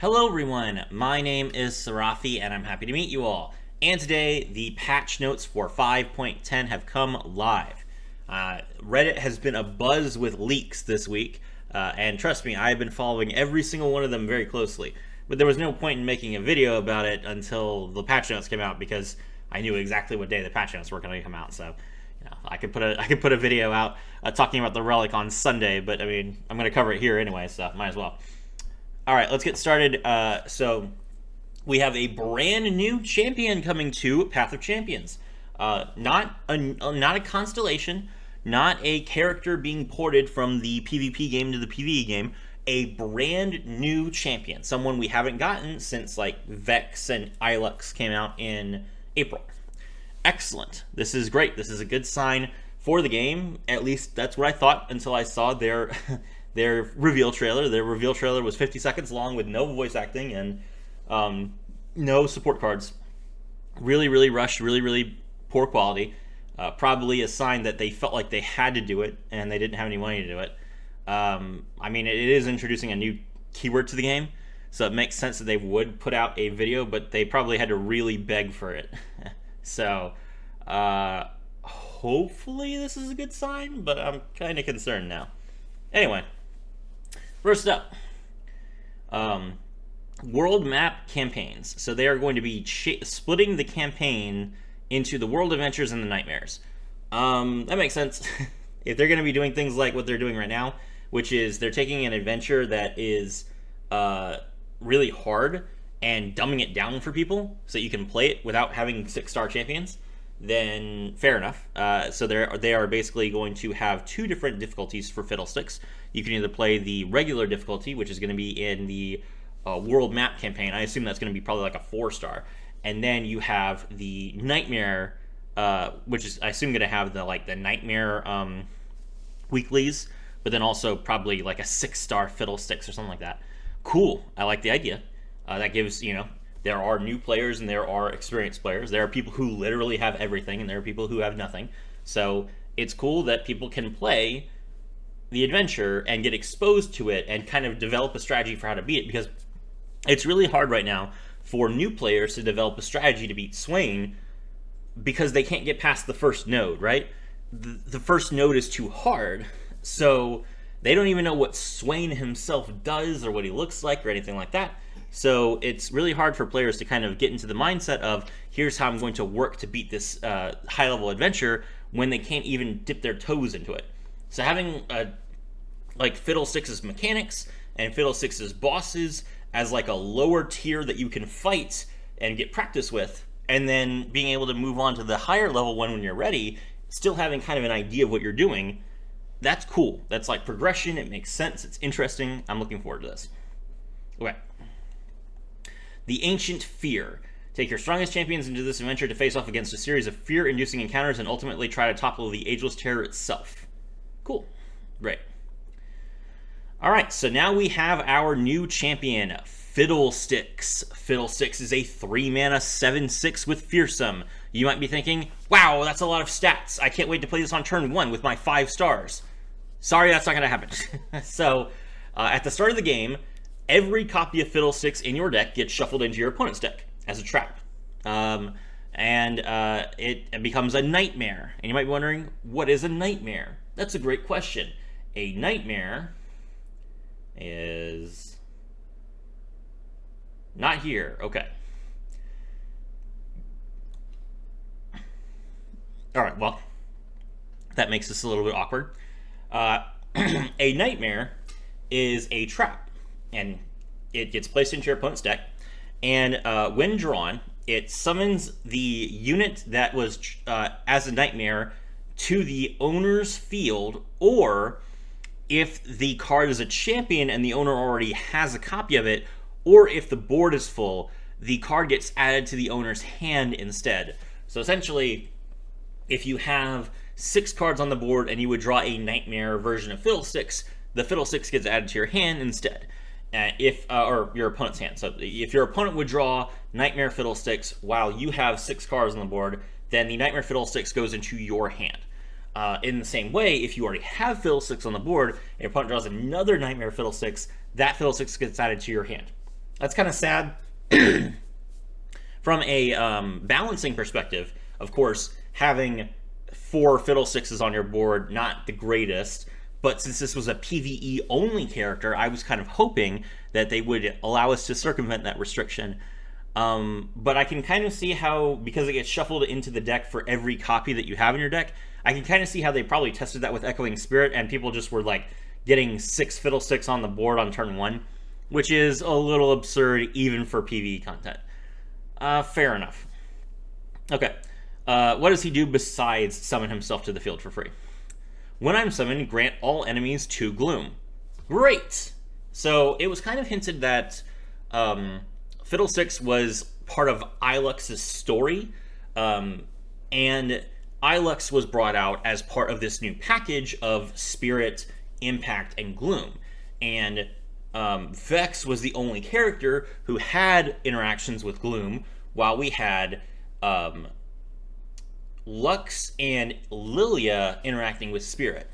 Hello everyone, my name is Sarafi and I'm happy to meet you all. And today, the patch notes for 5.10 have come live. Reddit has been abuzz with leaks this week, and trust me, I've been following every single one of them very closely. But there was no point in making a video about it until the patch notes came out because I knew exactly what day the patch notes were going to come out. So, I could put a video out talking about the relic on Sunday, but I mean, I'm going to cover it here anyway, so might as well. All right, let's get started. So we have a brand new champion coming to Path of Champions. Not a constellation, not a character being ported from the PvP game to the PvE game. A brand new champion, someone we haven't gotten since like Vex and Ilux came out in April. Excellent. This is great. This is a good sign for the game. At least that's what I thought until I saw their their reveal trailer. Their reveal trailer was 50 seconds long with no voice acting and no support cards. Really rushed, really poor quality. Probably a sign that they felt like they had to do it and they didn't have any money to do it. I mean, it is introducing a new keyword to the game, so it makes sense that they would put out a video, but they probably had to really beg for it. So, hopefully this is a good sign, but I'm kind of concerned now. Anyway, first up, world map campaigns. So they are going to be splitting the campaign into the world adventures and the nightmares. That makes sense. If they're going to be doing things like what they're doing right now, which is they're taking an adventure that is really hard and dumbing it down for people so that you can play it without having 6-star champions, then fair enough. So they are basically going to have two different difficulties for Fiddlesticks. You can either play the regular difficulty, which is going to be in the world map campaign. I assume that's going to be probably like a 4-star. And then you have the nightmare, which is I assume going to have the nightmare weeklies, but then also probably like a 6-star Fiddlesticks or something like that. Cool. I like the idea. That gives, there are new players and there are experienced players. There are people who literally have everything and there are people who have nothing. So it's cool that people can play the adventure and get exposed to it and kind of develop a strategy for how to beat it, because it's really hard right now for new players to develop a strategy to beat Swain because they can't get past the first node, right? The first node is too hard, so they don't even know what Swain himself does or what he looks like or anything like that. So it's really hard for players to kind of get into the mindset of, here's how I'm going to work to beat this high-level adventure, when they can't even dip their toes into it. So having like Fiddlesticks' mechanics and Fiddlesticks' bosses as like a lower tier that you can fight and get practice with, and then being able to move on to the higher level one when you're ready, still having kind of an idea of what you're doing, that's cool. That's like progression. It makes sense. It's interesting. I'm looking forward to this. Okay. The Ancient Fear. Take your strongest champions into this adventure to face off against a series of fear-inducing encounters and ultimately try to topple the Ageless Terror itself. Cool. Great. Alright, so now we have our new champion, Fiddlesticks. Fiddlesticks is a 3-mana 7/6 with Fearsome. You might be thinking, wow, that's a lot of stats. I can't wait to play this on turn 1 with my 5 stars. Sorry, that's not going to happen. So, at the start of the game, every copy of Fiddlesticks in your deck gets shuffled into your opponent's deck as a trap. It becomes a nightmare. And you might be wondering, what is a nightmare? That's a great question. A nightmare is not here. Okay. All right, well, that makes this a little bit awkward. A nightmare is a trap, and it gets placed into your opponent's deck, and when drawn, it summons the unit that was as a nightmare to the owner's field, or if the card is a champion and the owner already has a copy of it, or if the board is full, the card gets added to the owner's hand instead. So essentially, if you have 6 cards on the board and you would draw a nightmare version of Fiddlesticks, the Fiddlesticks gets added to your hand instead. Or your opponent's hand. So if your opponent would draw Nightmare Fiddlesticks while you have 6 cards on the board, then the Nightmare Fiddlesticks goes into your hand. In the same way, if you already have Fiddlesticks on the board, and your opponent draws another Nightmare Fiddlesticks, that Fiddlesticks gets added to your hand. That's kind of sad. From a balancing perspective, of course, having 4 Fiddlesticks on your board, not the greatest, but since this was a PvE only character, I was kind of hoping that they would allow us to circumvent that restriction. But I can kind of see how, because it gets shuffled into the deck for every copy that you have in your deck, I can kind of see how they probably tested that with Echoing Spirit, and people just were like getting 6 Fiddlesticks on the board on turn 1, which is a little absurd even for PvE content. Fair enough. Okay. What does he do besides summon himself to the field for free? When I'm summoned, grant all enemies 2 gloom. Great! So it was kind of hinted that Fiddlesticks was part of Ilux's story, and Ilux was brought out as part of this new package of Spirit, Impact, and Gloom. And Vex was the only character who had interactions with Gloom, while we had Lux and Lilia interacting with Spirit.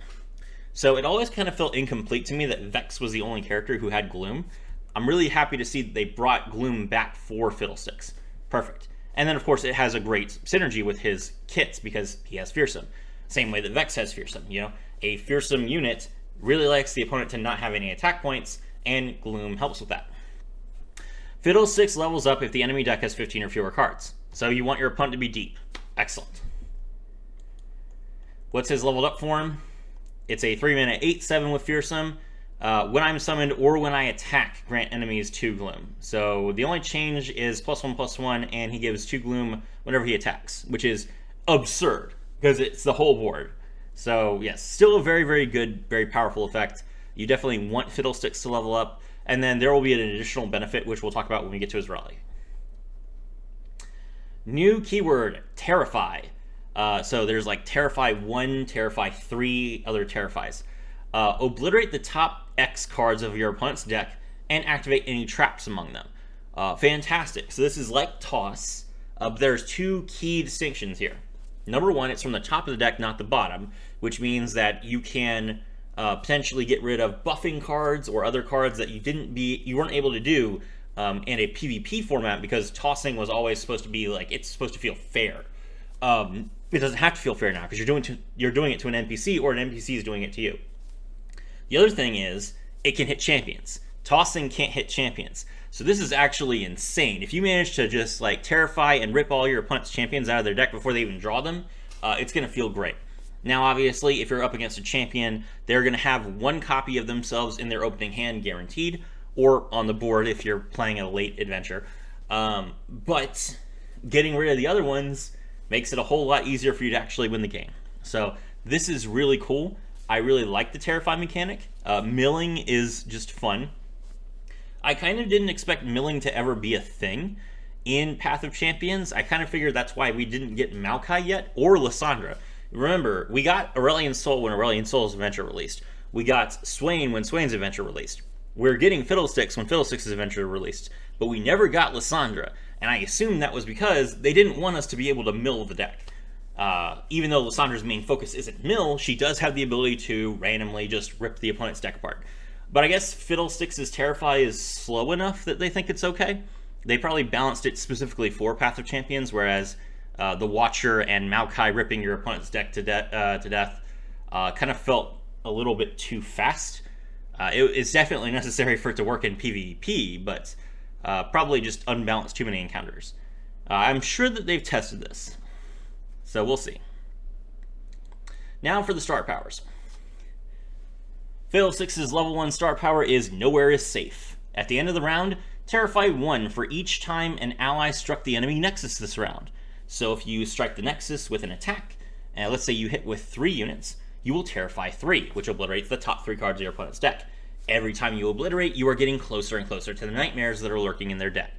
So it always kind of felt incomplete to me that Vex was the only character who had Gloom. I'm really happy to see that they brought Gloom back for Fiddlesticks. Perfect. And then, of course, it has a great synergy with his kits because he has Fearsome. Same way that Vex has Fearsome. You know, a Fearsome unit really likes the opponent to not have any attack points, and Gloom helps with that. Fiddlesticks levels up if the enemy deck has 15 or fewer cards. So you want your opponent to be deep. Excellent. What's his leveled up form? It's a 3-mana 8/7 with Fearsome. When I'm summoned or when I attack, grant enemies 2 gloom. So the only change is +1/+1, and he gives 2 gloom whenever he attacks, which is absurd because it's the whole board. So yes, still a very, very good, very powerful effect. You definitely want Fiddlesticks to level up, and then there will be an additional benefit, which we'll talk about when we get to his rally. New keyword, Terrify. So there's like Terrify 1, Terrify 3, other Terrifies. Obliterate the top X cards of your opponent's deck and activate any traps among them. Fantastic. So this is like Toss, but there's 2 key distinctions here. Number 1, it's from the top of the deck, not the bottom, which means that you can potentially get rid of buffing cards or other cards that you weren't able to do in a PvP format, because tossing was always supposed to be like, it's supposed to feel fair. It doesn't have to feel fair now because you're doing it to an NPC, or an NPC is doing it to you. The other thing is, it can hit champions. Tossing can't hit champions. So this is actually insane. If you manage to just like Terrify and rip all your opponent's champions out of their deck before they even draw them, it's going to feel great. Now, obviously, if you're up against a champion, they're going to have 1 copy of themselves in their opening hand guaranteed, or on the board if you're playing a late adventure. But getting rid of the other ones makes it a whole lot easier for you to actually win the game. So this is really cool. I really like the Terrify mechanic. Milling is just fun. I kind of didn't expect milling to ever be a thing in Path of Champions. I kind of figured that's why we didn't get Maokai yet, or Lysandra. Remember, we got Aurelion Sol when Aurelion Sol's adventure released. We got Swain when Swain's adventure released. We're getting Fiddlesticks when Fiddlesticks' adventure released. But we never got Lysandra, and I assume that was because they didn't want us to be able to mill the deck. Even though Lysandra's main focus isn't mill, she does have the ability to randomly just rip the opponent's deck apart. But I guess Fiddlesticks' Terrify is slow enough that they think it's okay. They probably balanced it specifically for Path of Champions, whereas the Watcher and Maokai ripping your opponent's deck to death kind of felt a little bit too fast. It's definitely necessary for it to work in PvP, but probably just unbalanced too many encounters. I'm sure that they've tested this, so we'll see. Now for the star powers. Fiddlesticks' level 1 star power is Nowhere is Safe. At the end of the round, Terrify 1 for each time an ally struck the enemy Nexus this round. So if you strike the Nexus with an attack, and let's say you hit with 3 units, you will Terrify 3, which obliterates the top 3 cards of your opponent's deck. Every time you obliterate, you are getting closer and closer to the nightmares that are lurking in their deck.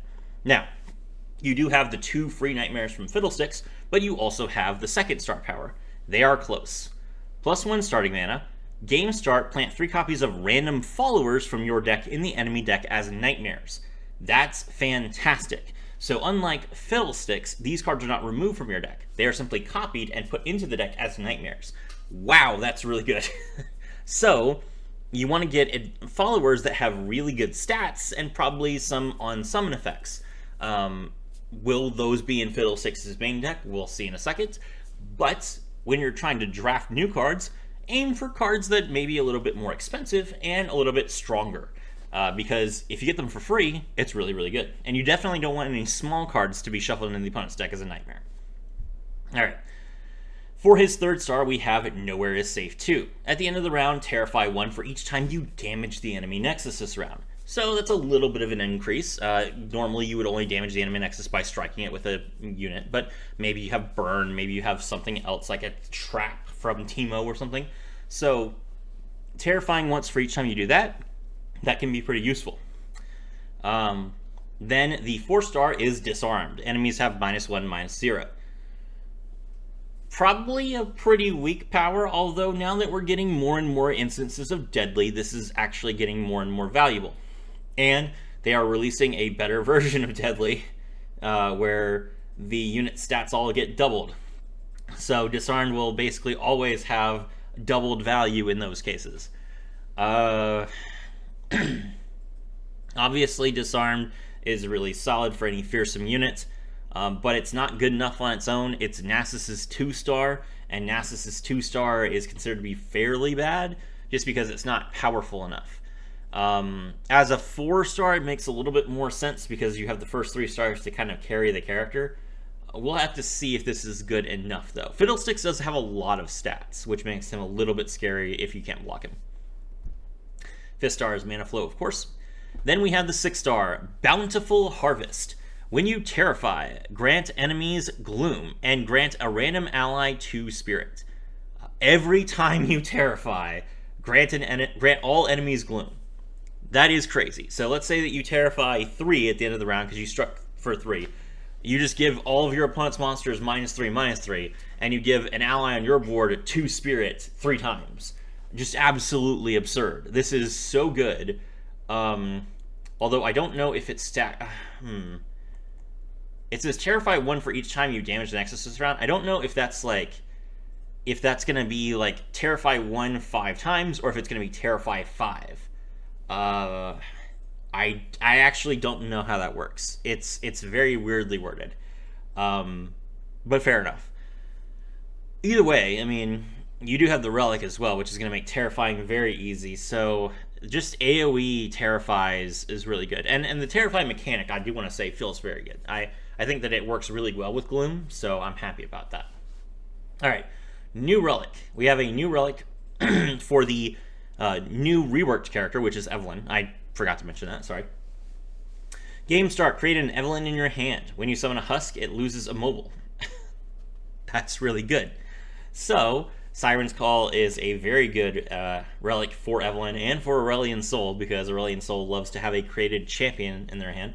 Now, you do have the 2 free nightmares from Fiddlesticks, but you also have the second star power. They are close. +1 starting mana. Game start, plant 3 copies of random followers from your deck in the enemy deck as nightmares. That's fantastic. So unlike Fiddlesticks, these cards are not removed from your deck. They are simply copied and put into the deck as nightmares. Wow, that's really good. So, you want to get followers that have really good stats and probably some on summon effects. Will those be in Fiddlesticks' main deck? We'll see in a second. But when you're trying to draft new cards, aim for cards that may be a little bit more expensive and a little bit stronger. Because if you get them for free, it's really, really good. And you definitely don't want any small cards to be shuffled into the opponent's deck as a nightmare. Alright. For his third star, we have Nowhere is Safe 2. At the end of the round, Terrify 1 for each time you damage the enemy Nexus this round. So that's a little bit of an increase. Normally you would only damage the enemy Nexus by striking it with a unit, but maybe you have Burn, maybe you have something else like a Trap from Teemo or something. So terrifying once for each time you do that, that can be pretty useful. Then the 4-star is Disarmed. Enemies have -1, -0. Probably a pretty weak power, although now that we're getting more and more instances of Deadly, this is actually getting more and more valuable. And they are releasing a better version of Deadly, where the unit stats all get doubled. So Disarmed will basically always have doubled value in those cases. Obviously, Disarmed is really solid for any fearsome unit, but it's not good enough on its own. It's Nasus's 2-star, and Nasus's 2-star is considered to be fairly bad just because it's not powerful enough. As a 4-star, it makes a little bit more sense because you have the first 3 stars to kind of carry the character. We'll have to see if this is good enough, though. Fiddlesticks does have a lot of stats, which makes him a little bit scary if you can't block him. 5th star is Mana Flow, of course. Then we have the 6-star, Bountiful Harvest. When you Terrify, grant enemies Gloom, and grant a random ally 2 Spirit. Every time you Terrify, grant all enemies Gloom. That is crazy. So let's say that you Terrify 3 at the end of the round because you struck for 3. You just give all of your opponent's monsters -3, -3, and you give an ally on your board 2 Spirit 3 times. Just absolutely absurd. This is so good. Although I don't know if it's It says Terrify 1 for each time you damage the Nexus this round. I don't know if that's gonna be like Terrify 1 5 times, or if it's gonna be Terrify 5. I actually don't know how that works. It's very weirdly worded. But fair enough. Either way, I mean, you do have the Relic as well, which is going to make Terrifying very easy. So just AoE Terrifies is really good. And the Terrify mechanic, I do want to say, feels very good. I think that it works really well with Gloom, so I'm happy about that. All right, new Relic. We have a new Relic for the new reworked character, which is Evelyn. I forgot to mention that, sorry. Game start, create an Evelyn in your hand. When you summon a Husk, it loses Immobile. That's really good. So, Siren's Call is a very good relic for Evelyn and for Aurelion Soul, because Aurelion Soul loves to have a created champion in their hand.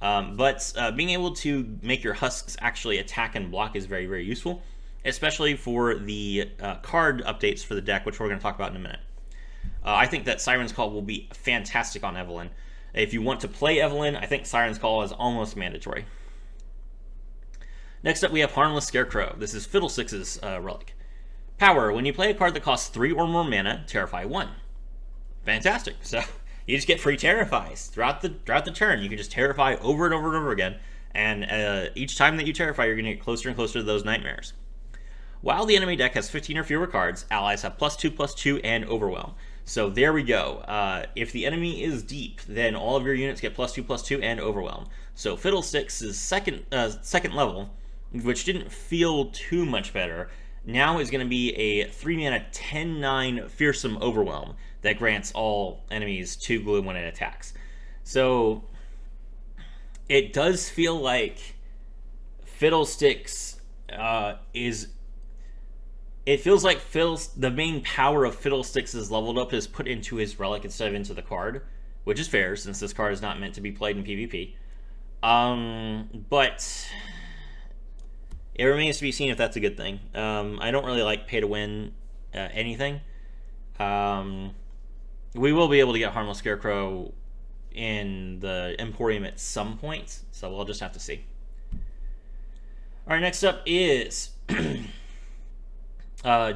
But being able to make your Husks actually attack and block is very, very useful, especially for the card updates for the deck, which we're going to talk about in a minute. I think that Siren's Call will be fantastic on Evelyn. If you want to play Evelyn, I think Siren's Call is almost mandatory. Next up, we have Harmless Scarecrow. This is Fiddlesticks' relic. Power, when you play a card that costs 3 or more mana, Terrify 1. Fantastic. So you just get free Terrifies throughout the turn. You can just Terrify over and over and over again, and each time that you Terrify, you're going to get closer and closer to those nightmares. While the enemy deck has 15 or fewer cards, allies have +2/+2 and Overwhelm. So there we go. If the enemy is deep, then all of your units get +2/+2 and Overwhelm. So Fiddlesticks' second level, which didn't feel too much better, now is going to be a 3-mana 10/9 Fearsome Overwhelm that grants all enemies 2 Gloom when it attacks. So it does feel like Fiddlesticks is... It feels like the main power of Fiddlesticks is leveled up is put into his relic instead of into the card, which is fair since this card is not meant to be played in PvP. But it remains to be seen if that's a good thing. I don't really like pay-to-win anything. We will be able to get Harmless Scarecrow in the Emporium at some point, so we'll just have to see. All right, next up is...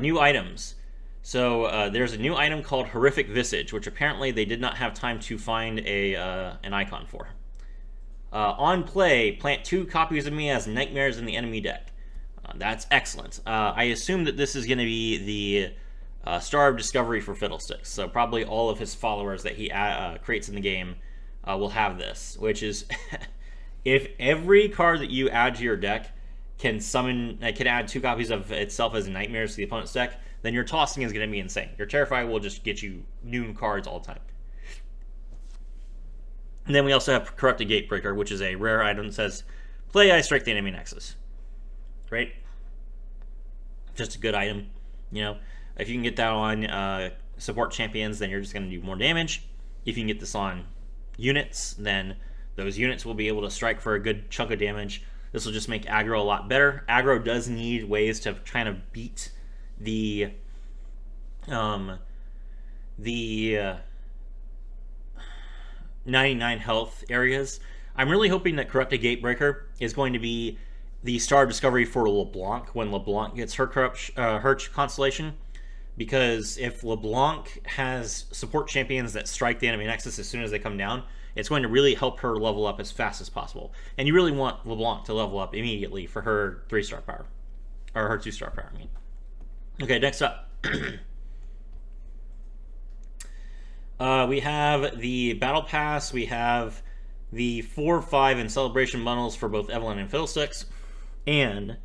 new items. So there's a new item called Horrific Visage, which apparently they did not have time to find an icon for. On play, plant 2 copies of me as nightmares in the enemy deck. That's excellent. I assume that this is going to be the Star of Discovery for Fiddlesticks. So probably all of his followers that he creates in the game will have this, which is if every card that you add to your deck can add 2 copies of itself as nightmares to the opponent's deck, then your tossing is going to be insane. Your Terrify will just get you new cards all the time. And then we also have Corrupted Gatebreaker, which is a rare item that says, play I strike the enemy nexus. Right? Just a good item. You know, if you can get that on support champions, then you're just going to do more damage. If you can get this on units, then those units will be able to strike for a good chunk of damage. This will just make aggro a lot better. Aggro does need ways to kind of beat the 99 health areas. I'm really hoping that Corrupted Gatebreaker is going to be the Star of Discovery for LeBlanc when LeBlanc gets her constellation, because if LeBlanc has support champions that strike the enemy nexus as soon as they come down, it's going to really help her level up as fast as possible. And you really want LeBlanc to level up immediately for her 3-star power. Or her 2-star power, I mean. Okay, next up. We have the Battle Pass. We have the 4, 5, and Celebration bundles for both Evelyn and Fiddlesticks. And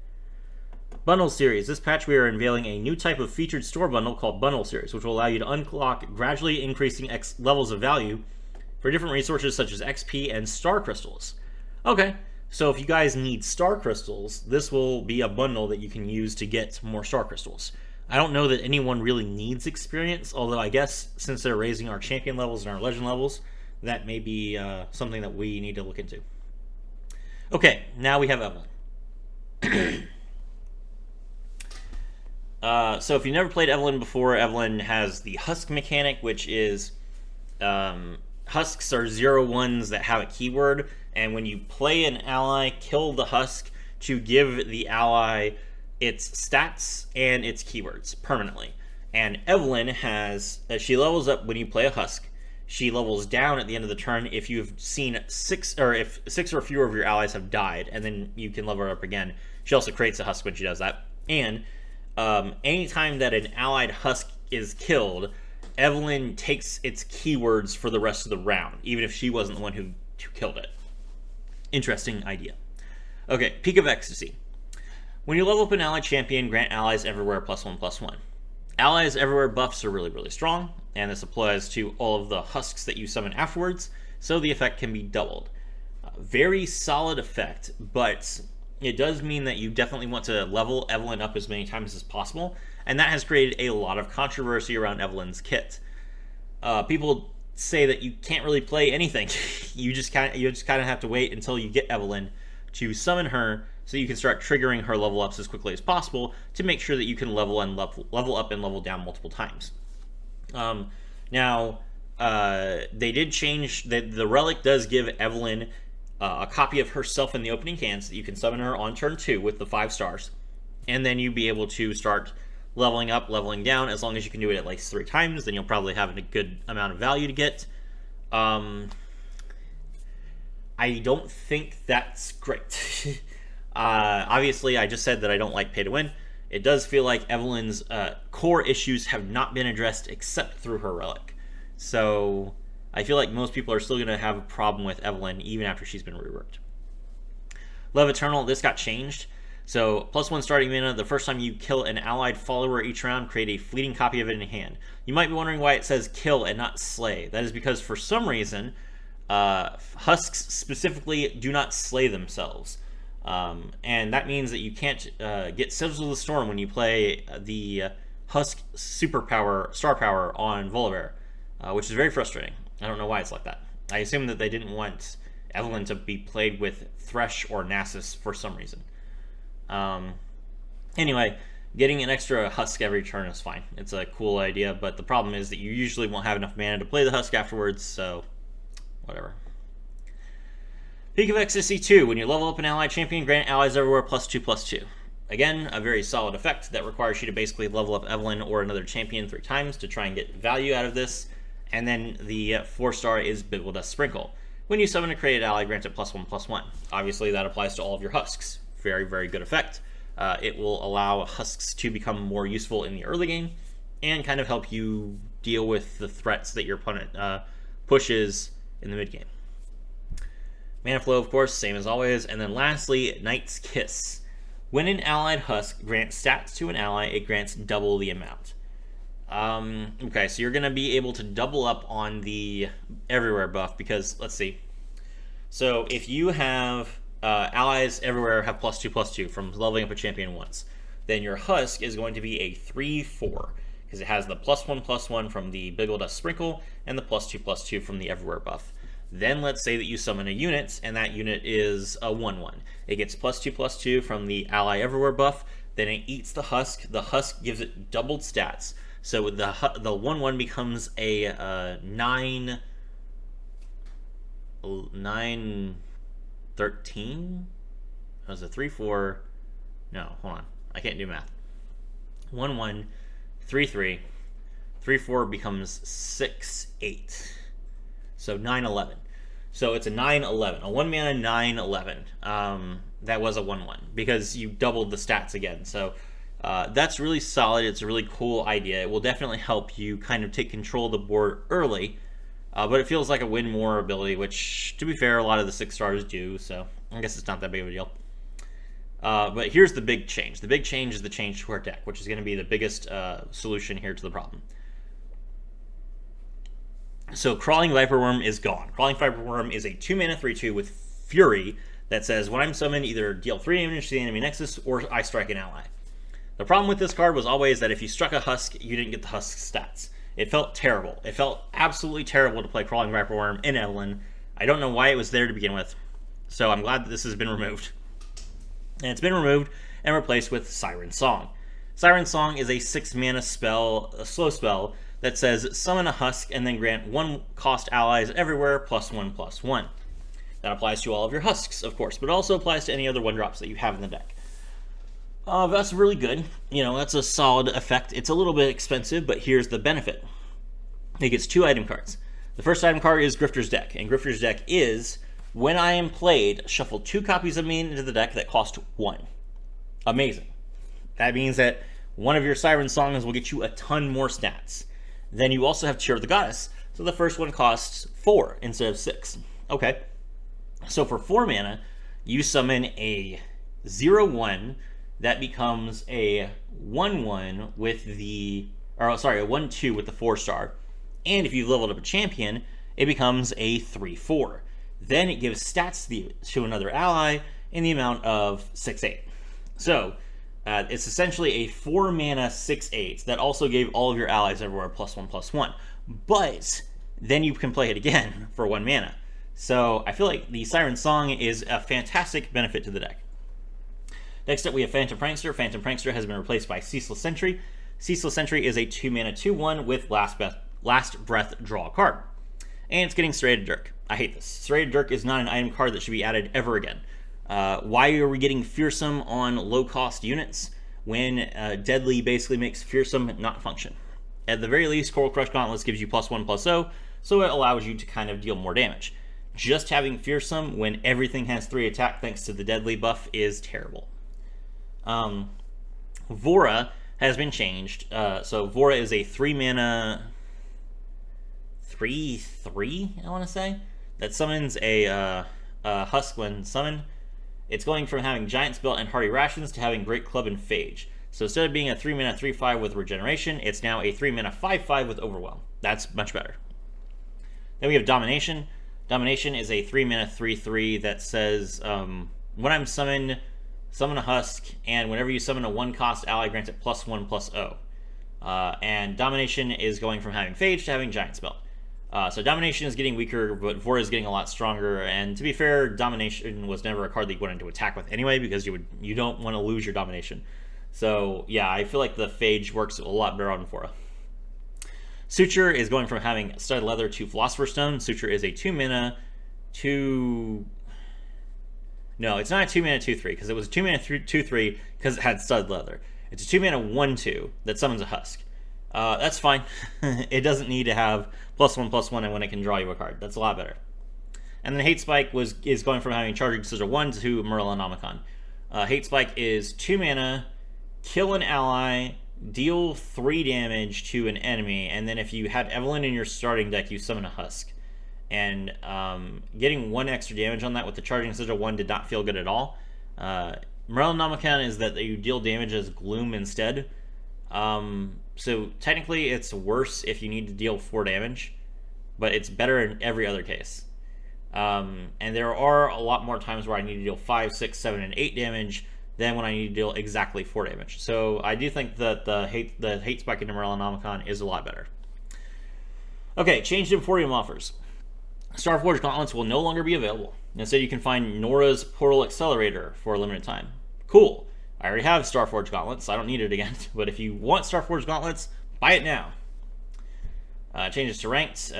Bundle Series. This patch we are unveiling a new type of featured store bundle called Bundle Series, which will allow you to unlock gradually increasing levels of value for different resources such as XP and Star Crystals. Okay, so if you guys need Star Crystals, this will be a bundle that you can use to get more Star Crystals. I don't know that anyone really needs experience, although I guess since they're raising our champion levels and our legend levels, that may be something that we need to look into. Okay, now we have Evelyn. So if you've never played Evelyn before, Evelyn has the Husk mechanic, which is Husks are 0/1s that have a keyword, and when you play an ally, kill the Husk to give the ally its stats and its keywords permanently. And Evelyn has, she levels up when you play a Husk. She levels down at the end of the turn if you've seen 6 or 6 or fewer of your allies have died, and then you can level her up again. She also creates a Husk when she does that. And anytime that an allied Husk is killed, Evelyn takes its keywords for the rest of the round, even if she wasn't the one who killed it. Interesting idea. Okay, Peak of Ecstasy. When you level up an allied champion, grant allies everywhere +1/+1. Allies everywhere buffs are really, really strong, and this applies to all of the Husks that you summon afterwards, so the effect can be doubled. Very solid effect, but it does mean that you definitely want to level Evelyn up as many times as possible, and that has created a lot of controversy around Evelyn's kit. People say that you can't really play anything. you just kind of have to wait until you get Evelyn to summon her, so you can start triggering her level ups as quickly as possible to make sure that you can level up and level down multiple times. Now, they did change the relic does give Evelyn a copy of herself in the opening hand, so that you can summon her on turn 2 with the 5 stars, and then you'll be able to start leveling up, leveling down. As long as you can do it at least 3 times, then you'll probably have a good amount of value to get. I don't think that's great. Obviously, I just said that I don't like pay to win. It does feel like Evelyn's core issues have not been addressed except through her relic. So I feel like most people are still going to have a problem with Evelyn even after she's been reworked. Love Eternal, this got changed. So +1 starting mana, the first time you kill an allied follower each round, create a fleeting copy of it in hand. You might be wondering why it says kill and not slay. That is because for some reason, Husks specifically do not slay themselves. And that means that you can't get Sigils of the Storm when you play the Husk superpower, star power on Volibear, which is very frustrating. I don't know why it's like that. I assume that they didn't want Evelyn to be played with Thresh or Nasus for some reason. Anyway, getting an extra Husk every turn is fine. It's a cool idea, but the problem is that you usually won't have enough mana to play the Husk afterwards, so whatever. Peak of Ecstasy 2. When you level up an allied champion, grant allies everywhere +2/+2. Again, a very solid effect that requires you to basically level up Evelyn or another champion 3 times to try and get value out of this. And then the 4-star is Biggledust Sprinkle. When you summon a created ally, grant it +1/+1. Obviously, that applies to all of your husks. Very, very good effect. It will allow husks to become more useful in the early game and kind of help you deal with the threats that your opponent pushes in the mid game. Mana flow, of course, same as always. And then lastly, Knight's Kiss. When an allied husk grants stats to an ally, it grants double the amount. Okay, so you're going to be able to double up on the everywhere buff because, let's see. So if you have allies everywhere have +2/+2 from leveling up a champion once, then your husk is going to be a 3/4 because it has the +1/+1 from the Biggledust Sprinkle and the +2/+2 from the everywhere buff. Then let's say that you summon a unit, and that unit is a 1/1. It gets +2/+2 from the ally everywhere buff, then it eats the husk. The husk gives it doubled stats. So the 1/1 becomes a 9/13? That was a 3/4. No, hold on. I can't do math. 1/1, 3/3. 3/4 becomes 6/8. So 9/11. So it's a 9/11. A 1-mana 9/11. That was a 1/1 because you doubled the stats again. So that's really solid. It's a really cool idea. It will definitely help you kind of take control of the board early. But it feels like a win more ability, which, to be fair, a lot of the 6-stars do. So I guess it's not that big of a deal. But here's the big change. The big change is the change to our deck, which is going to be the biggest solution here to the problem. So Crawling Viperworm is gone. Crawling Viperworm is a 2-mana 3/2 with Fury that says, when I'm summoned, either deal 3 damage to the enemy nexus or I strike an ally. The problem with this card was always that if you struck a husk, you didn't get the husk stats. It felt terrible. It felt absolutely terrible to play Crawling Viperworm in Evelyn. I don't know why it was there to begin with, so I'm glad that this has been removed. And it's been removed and replaced with Siren Song. Siren Song is a 6-mana spell, a slow spell, that says summon a husk and then grant 1-cost allies everywhere +1/+1. That applies to all of your husks, of course, but also applies to any other 1-drops that you have in the deck. That's really good. You know, that's a solid effect. It's a little bit expensive, but here's the benefit. It gets 2 item cards. The first item card is Grifter's Deck, and Grifter's Deck is, when I am played, shuffle 2 copies of me into the deck that cost 1. Amazing. That means that one of your Siren Songs will get you a ton more stats. Then you also have Cheer of the Goddess, so the first one costs 4 instead of 6. Okay, so for 4 mana, you summon a 0/1 that becomes a 1/1 with the, or sorry, a 1/2 with the 4-star. And if you've leveled up a champion, it becomes a 3/4. Then it gives stats to another ally in the amount of 6/8. So it's essentially a 4-mana 6/8 that also gave all of your allies everywhere +1/+1. But then you can play it again for 1 mana. So I feel like the Siren Song is a fantastic benefit to the deck. Next up, we have Phantom Prankster. Phantom Prankster has been replaced by Ceaseless Sentry. Ceaseless Sentry is a 2-mana 2/1 with Last Breath draw a card. And it's getting Serrated Dirk. I hate this. Serrated Dirk is not an item card that should be added ever again. Why are we getting Fearsome on low-cost units when Deadly basically makes Fearsome not function? At the very least, Coral Crush Gauntlets gives you +1/+0, so it allows you to kind of deal more damage. Just having Fearsome when everything has 3 attack thanks to the Deadly buff is terrible. Vora has been changed. So Vora is a 3-mana 3/3, I want to say, that summons a husk when summoned. It's going from having Giant Spell and Hearty Rations to having Great Club and Phage. So instead of being a 3-mana 3/5 with Regeneration, it's now a 3-mana 5/5 with Overwhelm. That's much better. Then we have Domination. Domination is a 3-mana 3/3 that says, when I'm summoned, summon a husk, and whenever you summon a 1-cost ally, grant it +1/+0. And Domination is going from having Phage to having Giant Spell. So Domination is getting weaker, but Vora is getting a lot stronger. And to be fair, Domination was never a card that you wanted to attack with anyway, because you don't want to lose your Domination. So yeah, I feel like the Phage works a lot better on Vora. Suture is going from having Studded Leather to Philosopher's Stone. Suture is a 2-mana, No, it's not a 2-mana 2/3 because it was a 2-mana 2/3 because it had stud leather. It's a 2-mana 1/2 that summons a husk. That's fine. It doesn't need to have +1/+1 and when it can draw you a card. That's a lot better. And then Hate Spike is going from having Charging Scissor 1 to Merlinomicon. Hate Spike is 2 mana, kill an ally, deal 3 damage to an enemy, and then if you had Evelyn in your starting deck, you summon a Husk. And getting 1 extra damage on that with the Charging Scissor 1 did not feel good at all. Merlinomicon is that you deal damage as Gloom instead. So technically it's worse if you need to deal 4 damage, but it's better in every other case. And there are a lot more times where I need to deal 5, 6, 7, and 8 damage than when I need to deal exactly 4 damage. So I do think that the hate spike into Merlinomicon is a lot better. Okay, changed Emporium offers. Starforged Gauntlets will no longer be available. Instead, you can find Nora's Portal Accelerator for a limited time. Cool. I already have Starforged Gauntlets, so I don't need it again. But if you want Starforged Gauntlets, buy it now. Changes to ranked.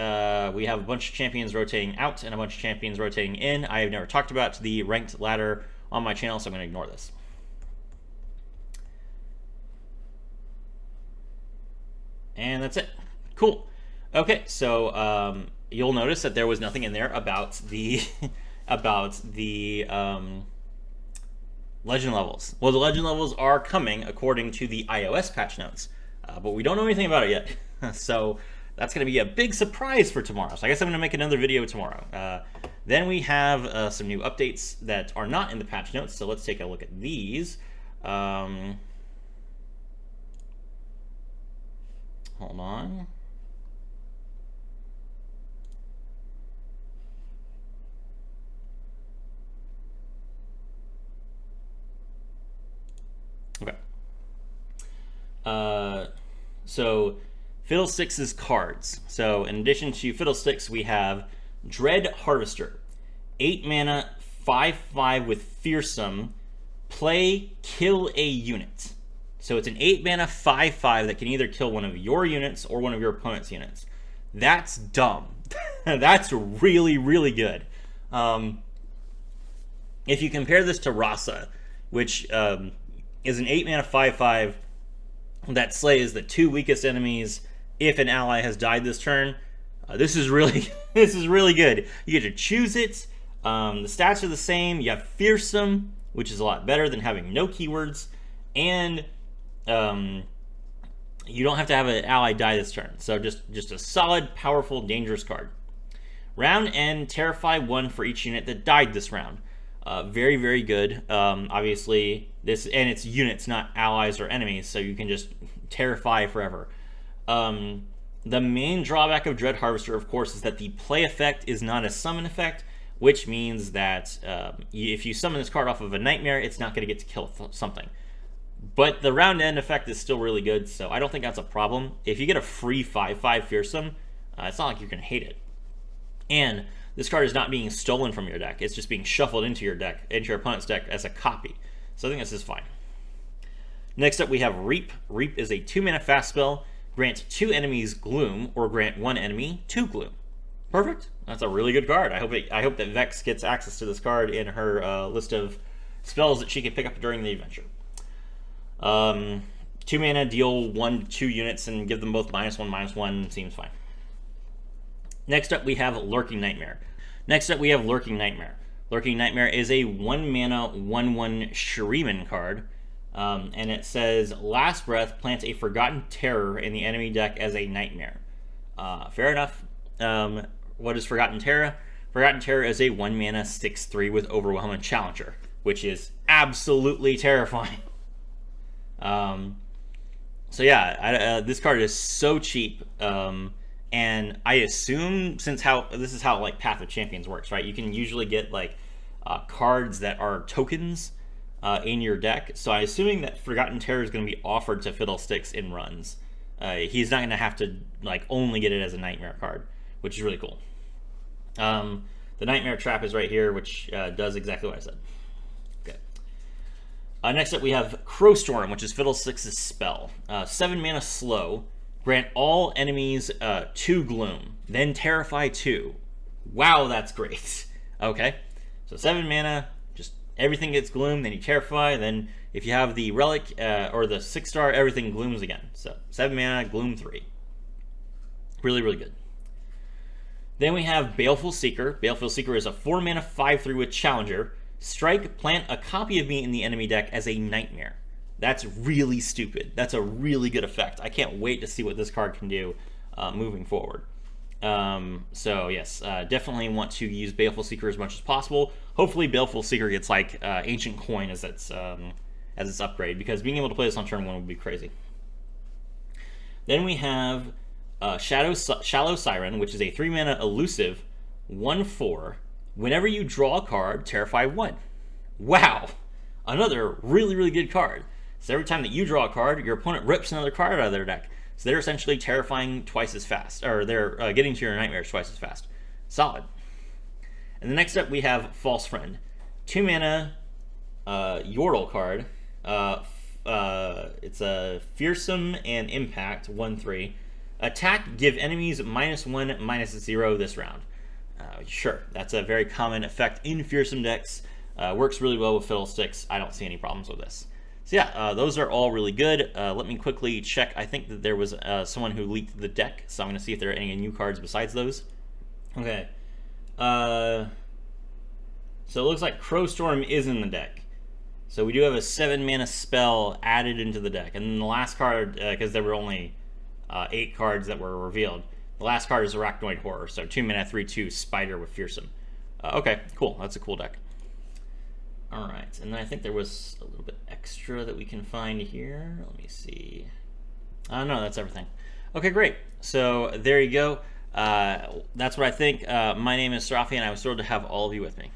We have a bunch of champions rotating out and a bunch of champions rotating in. I have never talked about the ranked ladder on my channel, so I'm going to ignore this. And that's it. Cool. Okay, so you'll notice that there was nothing in there about the legend levels. Well, the legend levels are coming according to the iOS patch notes, but we don't know anything about it yet. So that's going to be a big surprise for tomorrow. So I guess I'm going to make another video tomorrow. Then we have some new updates that are not in the patch notes. So let's take a look at these. Hold on. Okay. So Fiddlesticks' cards. So in addition to Fiddlesticks, we have Dread Harvester. 8 mana, 5/5 with Fearsome. Play, kill a unit. So it's an 8 mana 5/5 that can either kill one of your units or one of your opponent's units. That's dumb. That's really, really good. If you compare this to Rasa, which is an 8 mana 5/5 that slays the 2 weakest enemies if an ally has died this turn, this is really this is really good. You get to choose it. The stats are the same. You have Fearsome, which is a lot better than having no keywords, and you don't have to have an ally die this turn. So just a solid, powerful, dangerous card. Round end, Terrify 1 for each unit that died this round. Very, very good. Obviously, and it's units, not allies or enemies, so you can just terrify forever. The main drawback of Dread Harvester, of course, is that the play effect is not a summon effect, which means that if you summon this card off of a nightmare, it's not going to get to kill something. But the round end effect is still really good, so I don't think that's a problem. If you get a free 5/5 Fearsome, it's not like you're going to hate it. And this card is not being stolen from your deck. It's just being shuffled into your deck, into your opponent's deck as a copy. So I think this is fine. Next up, we have Reap. Reap is a 2 mana fast spell. Grant 2 enemies Gloom, or grant 1 enemy 2 Gloom. Perfect. That's a really good card. I hope that Vex gets access to this card in her list of spells that she can pick up during the adventure. 2 mana, deal 1 to 2 units and give them both -1/-1. Seems fine. Next up, we have Lurking Nightmare. Lurking Nightmare is a 1 mana 1/1 Shuriman card. And it says, Last Breath, plant a Forgotten Terror in the enemy deck as a nightmare. Fair enough. What is Forgotten Terror? Forgotten Terror is a 1 mana 6/3 with Overwhelming Challenger, which is absolutely terrifying. So yeah, this card is so cheap. And I assume, since this is how like Path of Champions works, right? You can usually get like cards that are tokens in your deck. So I'm assuming that Forgotten Terror is going to be offered to Fiddlesticks in runs. He's not going to have to like only get it as a Nightmare card, which is really cool. The Nightmare Trap is right here, which does exactly what I said. Okay. Next up, we have Crowstorm, which is Fiddlesticks' spell. 7 mana slow. Grant all enemies 2 Gloom, then Terrify 2. Wow, that's great. Okay, so 7 mana, just everything gets gloom, then you Terrify, then if you have the Relic or the 6-star, everything glooms again. So 7 mana, gloom 3. Really, really good. Then we have Baleful Seeker. Baleful Seeker is a 4 mana 5/3 with Challenger. Strike, plant a copy of me in the enemy deck as a nightmare. That's really stupid. That's a really good effect. I can't wait to see what this card can do moving forward. So yes, definitely want to use Baleful Seeker as much as possible. Hopefully Baleful Seeker gets like Ancient Coin as its upgrade, because being able to play this on turn 1 would be crazy. Then we have Shallow Siren, which is a 3 mana elusive 1/4. Whenever you draw a card, Terrify 1. Wow, another really, really good card. So every time that you draw a card, your opponent rips another card out of their deck. So they're essentially terrifying twice as fast, or they're getting to your nightmares twice as fast. Solid. And the next up we have False Friend. 2 mana Yordle card. It's a Fearsome and Impact 1/3. Attack, give enemies -1/-0 this round. Sure, that's a very common effect in Fearsome decks. Works really well with Fiddlesticks. I don't see any problems with this. So yeah, those are all really good. Let me quickly check. I think that there was someone who leaked the deck, so I'm going to see if there are any new cards besides those. Okay. So it looks like Crowstorm is in the deck. So we do have a 7 mana spell added into the deck. And then the last card, because there were only 8 cards that were revealed, the last card is Arachnoid Horror. So 2 mana 3/2 Spider with Fearsome. Okay, cool. That's a cool deck. Alright, and then I think there was a little bit extra that we can find here. Let me see. No, that's everything. Okay, great. So there you go. That's what I think. My name is Srafi, and I was thrilled to have all of you with me.